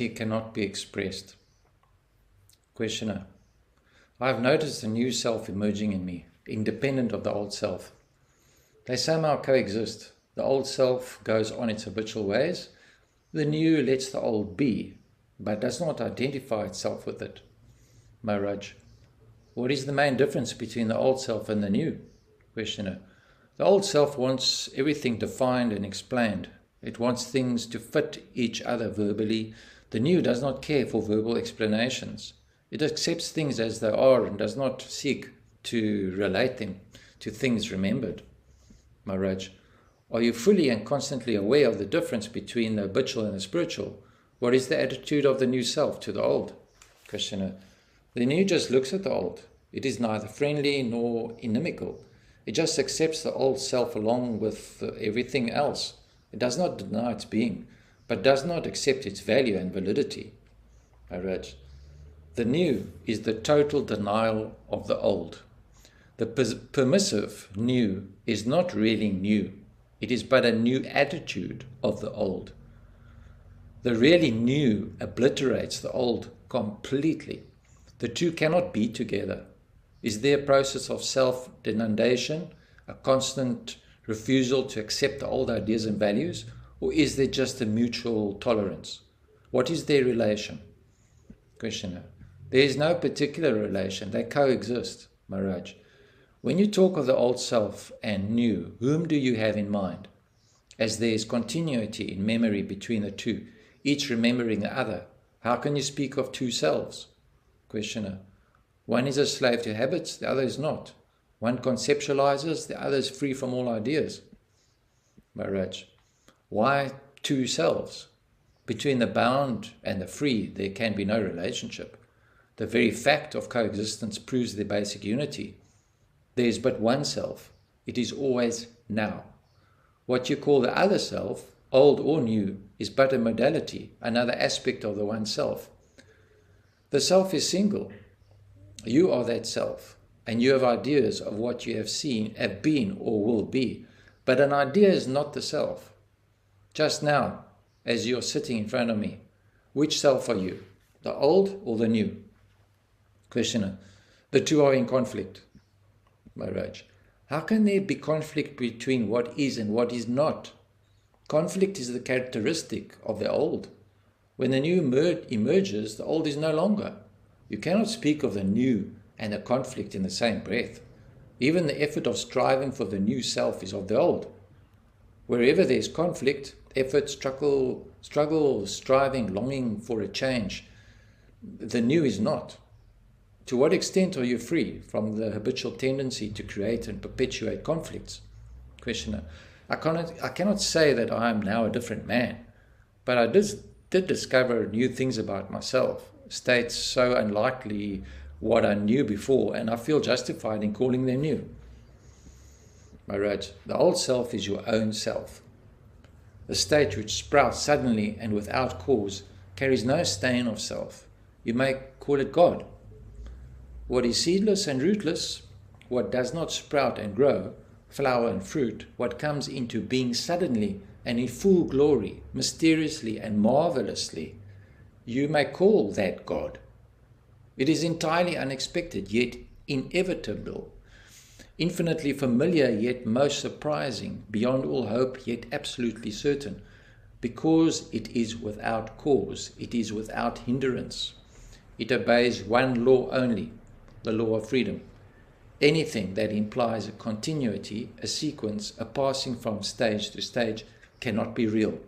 reality cannot be expressed. Questioner. I have noticed a new self emerging in me, independent of the old self. They somehow coexist. The old self goes on its habitual ways. The new lets the old be, but does not identify itself with it. Maharaj. What is the main difference between the old self and the new? Questioner. The old self wants everything defined and explained. It wants things to fit each other verbally. The new does not care for verbal explanations. It accepts things as they are and does not seek to relate them to things remembered. Maharaj. Are you fully and constantly aware of the difference between the habitual and the spiritual? What is the attitude of the new self to the old? Questioner. The new just looks at the old. It is neither friendly nor inimical. It just accepts the old self along with everything else. It does not deny its being, but does not accept its value and validity. Maharaj. The new is the total denial of the old. The permissive new is not really new. It is but a new attitude of the old. The really new obliterates the old completely. The two cannot be together. Is there a process of self-denunciation, a constant refusal to accept the old ideas and values, or is there just a mutual tolerance? What is their relation? Questioner. There is no particular relation. They coexist, Maharaj. When you talk of the old self and new, whom do you have in mind? As there is continuity in memory between the two, each remembering the other, how can you speak of two selves? Questioner. One is a slave to habits, the other is not. One conceptualizes, the other is free from all ideas. Maharaj. Why two selves? Between the bound and the free, there can be no relationship. The very fact of coexistence proves their basic unity. There is but one self. It is always now. What you call the other self, old or new, is but a modality, another aspect of the one self. The self is single. You are that self, and you have ideas of what you have seen, have been, or will be. But an idea is not the self. Just now, as you're sitting in front of me, which self are you, the old or the new? Questioner. The two are in conflict. Maharaj. How can there be conflict between what is and what is not? Conflict is the characteristic of the old. When the new emerges, the old is no longer. You cannot speak of the new and the conflict in the same breath. Even the effort of striving for the new self is of the old. Wherever there is conflict, effort, struggle, striving, longing for a change, the new is not. To what extent are you free from the habitual tendency to create and perpetuate conflicts? Questioner. I cannot say that I am now a different man, but I did discover new things about myself, states so unlikely what I knew before, and I feel justified in calling them new. Maharaj, the old self is your own self. The state which sprouts suddenly and without cause carries no stain of self. You may call it God. What is seedless and rootless, what does not sprout and grow, flower and fruit, what comes into being suddenly and in full glory, mysteriously and marvelously, you may call that God. It is entirely unexpected, yet inevitable, infinitely familiar, yet most surprising, beyond all hope, yet absolutely certain, because it is without cause, it is without hindrance. It obeys one law only, the law of freedom. Anything that implies a continuity, a sequence, a passing from stage to stage cannot be real.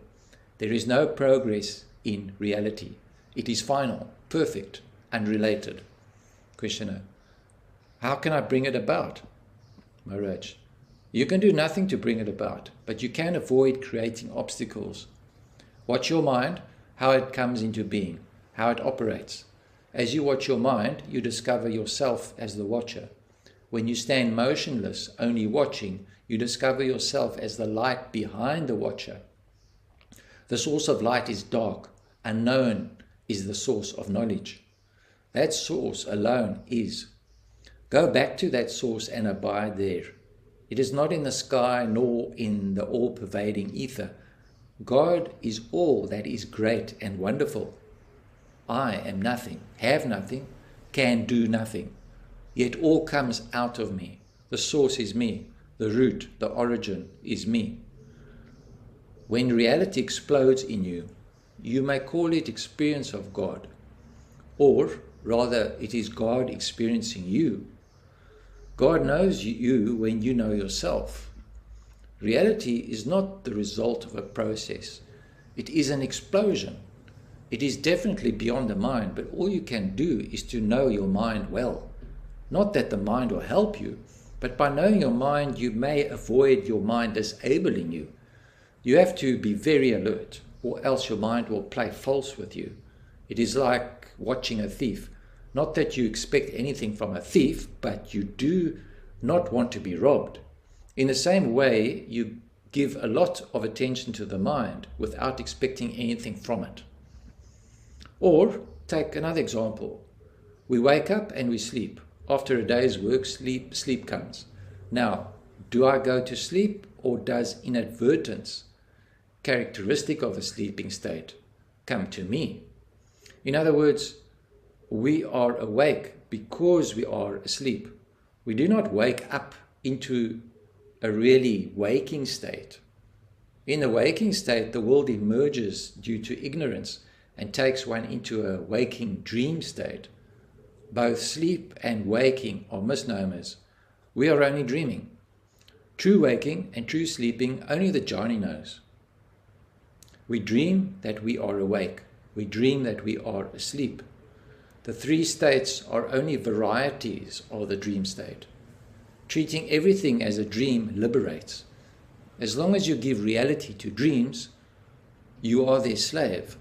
There is no progress in reality. It is final, perfect, unrelated. Questioner. How can I bring it about? Maharaj. You can do nothing to bring it about, but you can avoid creating obstacles. Watch your mind, how it comes into being, how it operates. As you watch your mind, you discover yourself as the watcher. When you stand motionless, only watching, you discover yourself as the light behind the watcher. The source of light is dark. Unknown is the source of knowledge. That source alone is. Go back to that source and abide there. It is not in the sky nor in the all-pervading ether. God is all that is great and wonderful. I am nothing, have nothing, can do nothing. Yet all comes out of me. The source is me. The root, the origin is me. When reality explodes in you, you may call it experience of God, or rather it is God experiencing you. God knows you when you know yourself. Reality is not the result of a process. It is an explosion. It is definitely beyond the mind, but all you can do is to know your mind well. Not that the mind will help you, but by knowing your mind, you may avoid your mind disabling you. You have to be very alert, or else your mind will play false with you. It is like watching a thief. Not that you expect anything from a thief, but you do not want to be robbed. In the same way, you give a lot of attention to the mind without expecting anything from it. Or take another example. We wake up and we sleep. After a day's work, sleep comes. Now, do I go to sleep, or does inadvertence, characteristic of a sleeping state, come to me? In other words, we are awake because we are asleep. We do not wake up into a really waking state. In the waking state, the world emerges due to ignorance and takes one into a waking dream state. Both sleep and waking are misnomers. We are only dreaming. True waking and true sleeping, only the Jnani knows. We dream that we are awake. We dream that we are asleep. The three states are only varieties of the dream state. Treating everything as a dream liberates. As long as you give reality to dreams, you are their slave.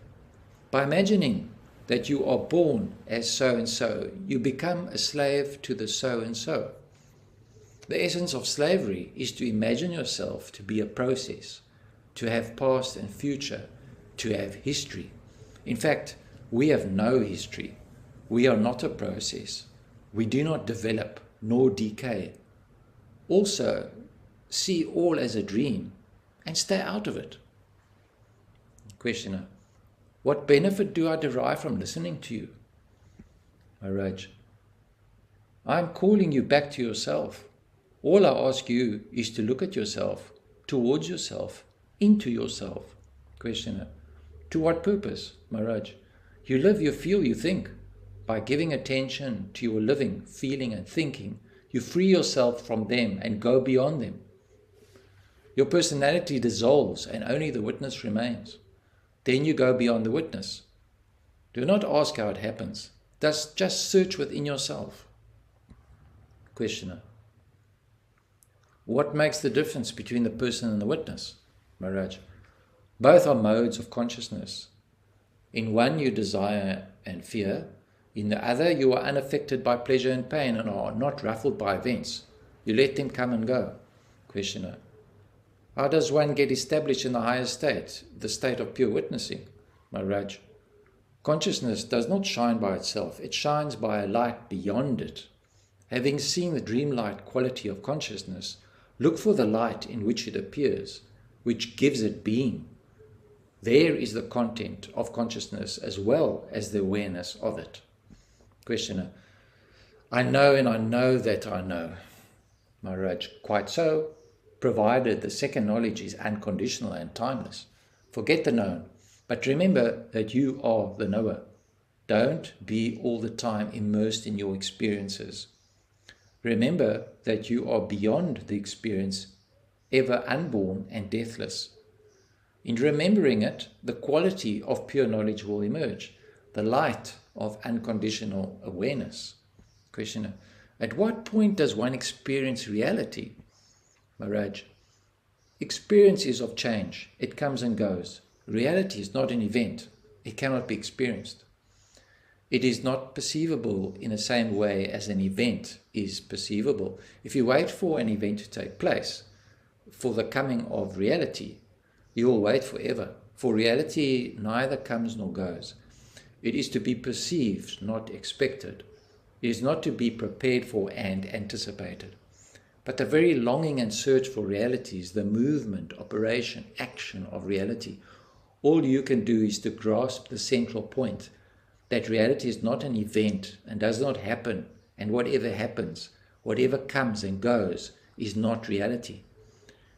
By imagining that you are born as so-and-so, you become a slave to the so-and-so. The essence of slavery is to imagine yourself to be a process, to have past and future, to have history. In fact, we have no history. We are not a process. We do not develop nor decay. Also, see all as a dream and stay out of it. Questioner: what benefit do I derive from listening to you? Maharaj: I am calling you back to yourself. All I ask you is to look at yourself, towards yourself, into yourself. Questioner: to what purpose? Maharaj: you live, you feel, you think. By giving attention to your living, feeling and thinking, you free yourself from them and go beyond them. Your personality dissolves and only the witness remains. Then you go beyond the witness. Do not ask how it happens. Just search within yourself. Questioner: what makes the difference between the person and the witness? Maharaj: both are modes of consciousness. In one you desire and fear. In the other you are unaffected by pleasure and pain and are not ruffled by events. You let them come and go. Questioner: how does one get established in the higher state, the state of pure witnessing? Maharaj: consciousness does not shine by itself. It shines by a light beyond it. Having seen the dreamlight quality of consciousness, look for the light in which it appears, which gives it being. There is the content of consciousness as well as the awareness of it. Questioner: I know and I know that I know. Maharaj: quite so, provided the second knowledge is unconditional and timeless. Forget the known, but remember that you are the knower. Don't be all the time immersed in your experiences. Remember that you are beyond the experience, ever unborn and deathless. In remembering it, the quality of pure knowledge will emerge, the light of unconditional awareness. Questioner: at what point does one experience reality? Maharaj: experience is of change. It comes and goes. Reality is not an event. It cannot be experienced. It is not perceivable in the same way as an event is perceivable. If you wait for an event to take place, for the coming of reality, you will wait forever. For reality neither comes nor goes. It is to be perceived, not expected. It is not to be prepared for and anticipated. But the very longing and search for reality is the movement, operation, action of reality. All you can do is to grasp the central point that reality is not an event and does not happen, and whatever happens, whatever comes and goes, is not reality.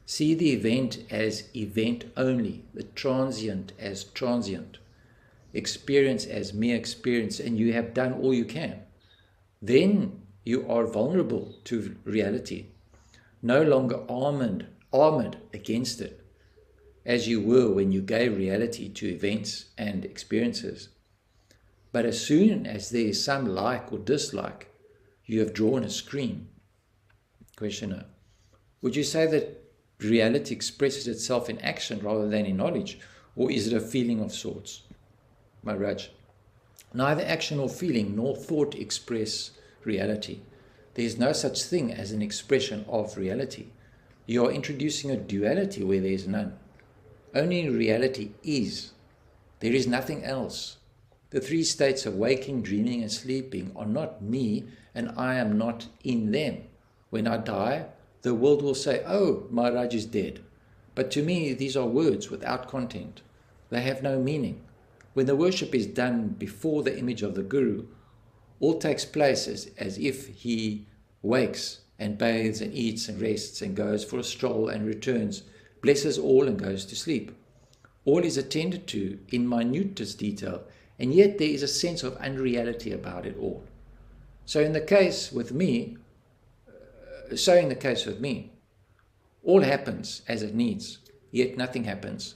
See the event as event only, the transient as transient, experience as mere experience, and you have done all you can. Then you are vulnerable to reality, no longer armored against it, as you were when you gave reality to events and experiences. But as soon as there is some like or dislike, you have drawn a screen. Questioner: would you say that reality expresses itself in action rather than in knowledge, or is it a feeling of sorts? Maharaj: neither action nor feeling nor thought express reality. There is no such thing as an expression of reality. You are introducing a duality where there is none. Only reality is. There is nothing else. The three states of waking, dreaming, and sleeping are not me, and I am not in them. When I die, the world will say, "Oh, Maharaj is dead." But to me, these are words without content. They have no meaning. When the worship is done before the image of the Guru, all takes place as if he wakes and bathes and eats and rests and goes for a stroll and returns, blesses all and goes to sleep. All is attended to in minutest detail, and yet there is a sense of unreality about it all. So in the case with me, all happens as it needs, yet nothing happens.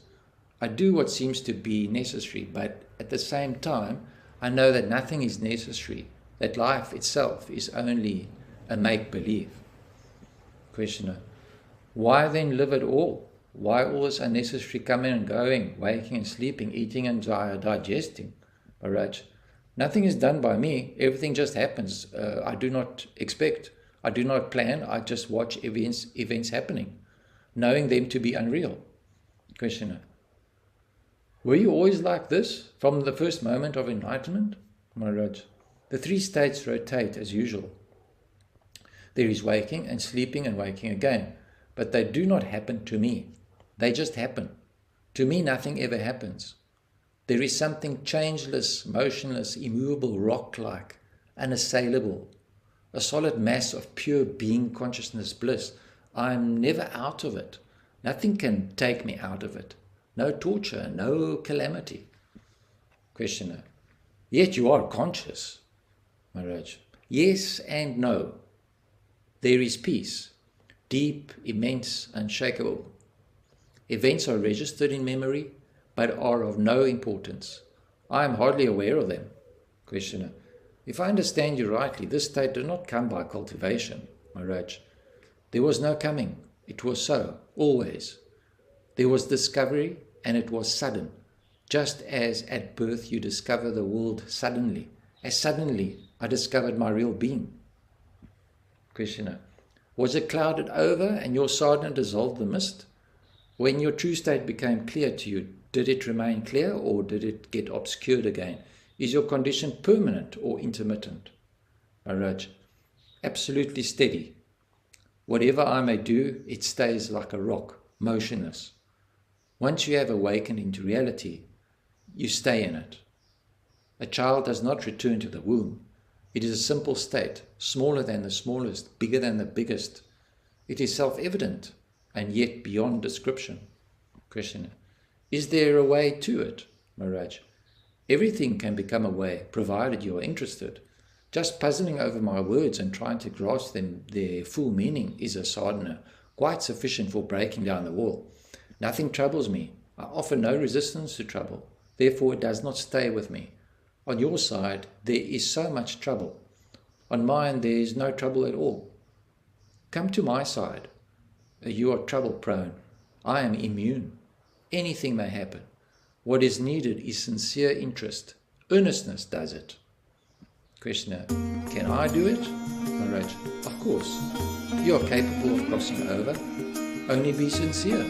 I do what seems to be necessary, but at the same time, I know that nothing is necessary, that life itself is only a make-believe. Questioner: why then live at all? Why all this unnecessary coming and going, waking and sleeping, eating and digesting? Maharaj: nothing is done by me. Everything just happens. I do not expect. I do not plan. I just watch events happening, knowing them to be unreal. Questioner: were you always like this from the first moment of enlightenment? Maharaj: the three states rotate as usual. There is waking and sleeping and waking again, but they do not happen to me. They just happen. To me, nothing ever happens. There is something changeless, motionless, immovable, rock-like, unassailable, a solid mass of pure being consciousness bliss. I am never out of it. Nothing can take me out of it. No torture, no calamity. Questioner: yet you are conscious. Maharaj: yes and no. There is peace, deep, immense, unshakable. Events are registered in memory, but are of no importance. I am hardly aware of them. Questioner: if I understand you rightly, this state did not come by cultivation. Maharaj: there was no coming. It was so, always. There was discovery, and it was sudden, just as at birth you discover the world suddenly. As suddenly, I discovered my real being. Questioner: was it clouded over and your sadhana dissolved the mist? When your true state became clear to you, did it remain clear or did it get obscured again? Is your condition permanent or intermittent? Maharaj: absolutely steady. Whatever I may do, it stays like a rock, motionless. Once you have awakened into reality, you stay in it. A child does not return to the womb. It is a simple state, smaller than the smallest, bigger than the biggest. It is self-evident and yet beyond description. Questioner: is there a way to it? Maharaj: everything can become a way, provided you are interested. Just puzzling over my words and trying to grasp their full meaning is a sadhana, quite sufficient for breaking down the wall. Nothing troubles me. I offer no resistance to trouble. Therefore it does not stay with me. On your side, there is so much trouble. On mine, there is no trouble at all. Come to my side. You are trouble-prone. I am immune. Anything may happen. What is needed is sincere interest. Earnestness does it. Questioner: can I do it? Maharaj: of course. You are capable of crossing over. Only be sincere.